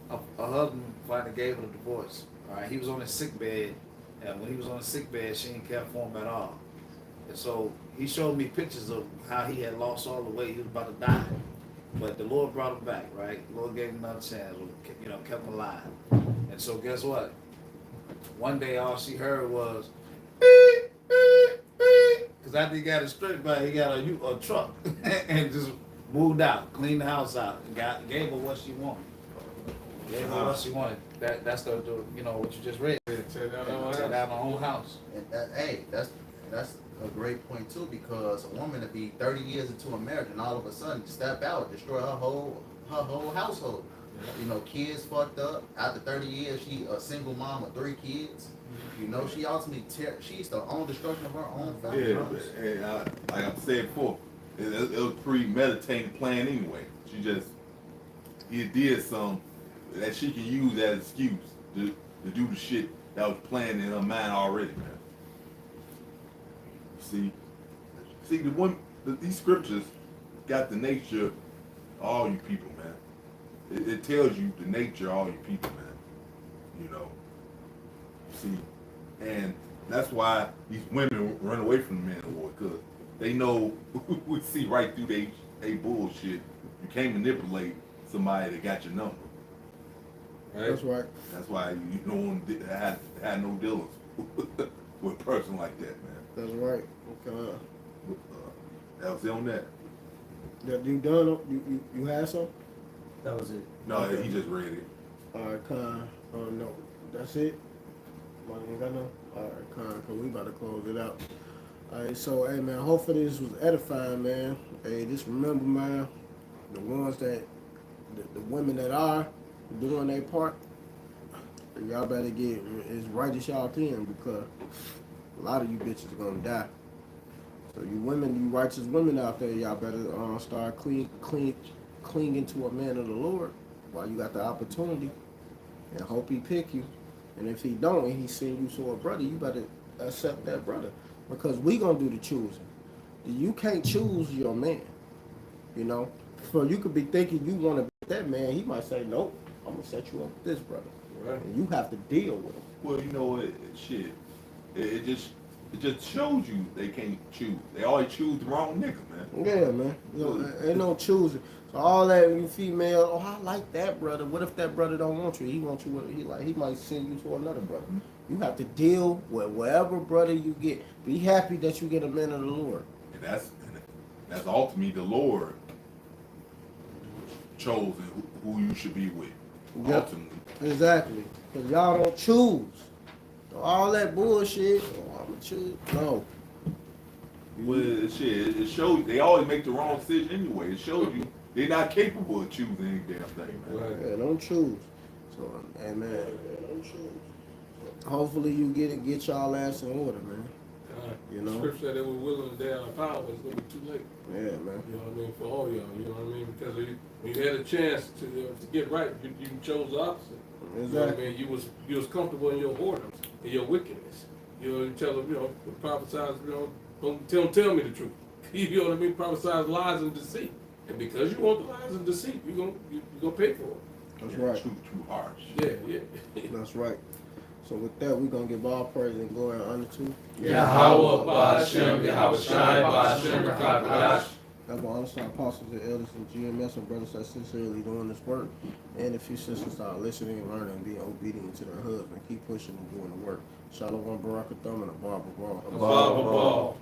her husband finally gave her a divorce. All right, he was on his sick bed, and when he was on his sick bed, she didn't care for him at all. And so he showed me pictures of how he had lost all the weight. He was about to die, but the Lord brought him back. Right, the Lord gave him another chance. Kept him alive. And so guess what? One day, all she heard was, beep, beep, beep. Because after he got it straight back, he got a truck and just moved out, cleaned the house out, and gave her what she wanted. Gave her what she wanted. That's the what you just read. Tear down her own house. And that's a great point too, because a woman to be 30 years into a marriage and all of a sudden step out, destroy her whole household. Kids fucked up. After 30 years, she a single mom with 3 kids. She ultimately she's the own destruction of her own family. Yeah, and like I said before, it was premeditated plan anyway. He did some that she can use as excuse to do the shit that was planned in her mind already, man. See the one these scriptures got the nature of all you people, man. It tells you the nature of all you people, man. See, and that's why these women run away from the man of war, because they know we see right through they bullshit. You can't manipulate somebody that got your number. Right? That's right. That's why you don't want to have no dealings with a person like that, man. That's right. Okay. That was it on that. You done? You had some? That was it. No, okay. He just read it. All right, Con. No, that's it. Money ain't got no. All right, Con. Cause we about to close it out. All right, so hey man, hopefully this was edifying, man. Hey, just remember, man, the ones that the women that are doing their part, y'all better get as right as y'all can, because a lot of you bitches are gonna die. So you women, you righteous women out there, y'all better start clinging to a man of the Lord while you got the opportunity, and hope he pick you. And if he don't, and he send you to a brother, you better accept that brother, because we gonna do the choosing. You can't choose your man, So you could be thinking you want to be that man. He might say, nope, I'm gonna set you up with this brother. Right. And you have to deal with him. Well, you know what? Shit. It just shows you they can't choose. They always choose the wrong nigga, man. Yeah, man. Ain't no choosing. So all that you female, oh, I like that brother. What if that brother don't want you? He wants you. He might send you to another brother. You have to deal with whatever brother you get. Be happy that you get a man of the Lord. And that's ultimately the Lord chosen who you should be with. Yep. Ultimately. Exactly. Because y'all don't choose. So all that bullshit, I'm going to choose. No. Well, it shows they always make the wrong decision anyway. It shows you they're not capable of choosing any damn thing, man. Right. Yeah, don't choose. So, hey, man, don't choose. Hopefully you get y'all ass in order, man. Scripture said they were willing to die on power, it's going to be too late. Yeah, man. You know what I mean? For all y'all, you know what I mean? Because when you had a chance to get right, you chose the opposite. Exactly. You know what I mean? You was comfortable in your whoredoms, in your wickedness. You tell them, prophesize, don't tell me the truth. You know what I mean? Prophesize lies and deceit. And because you want the lies and deceit, you're gonna pay for it. That's right. Too harsh. Yeah. That's right. So with that, we're going to give all praise and glory and honor to Yahweh, Ba'ashem, Yahweh Shai, Ba'ashem, Rakadash. I want to honor our apostles and elders and GMS and brothers that sincerely doing this work. And if you sisters are listening and learning and being obedient to their husband, keep pushing and doing the work. Shalom, Barakatham, and a Barbara Ball.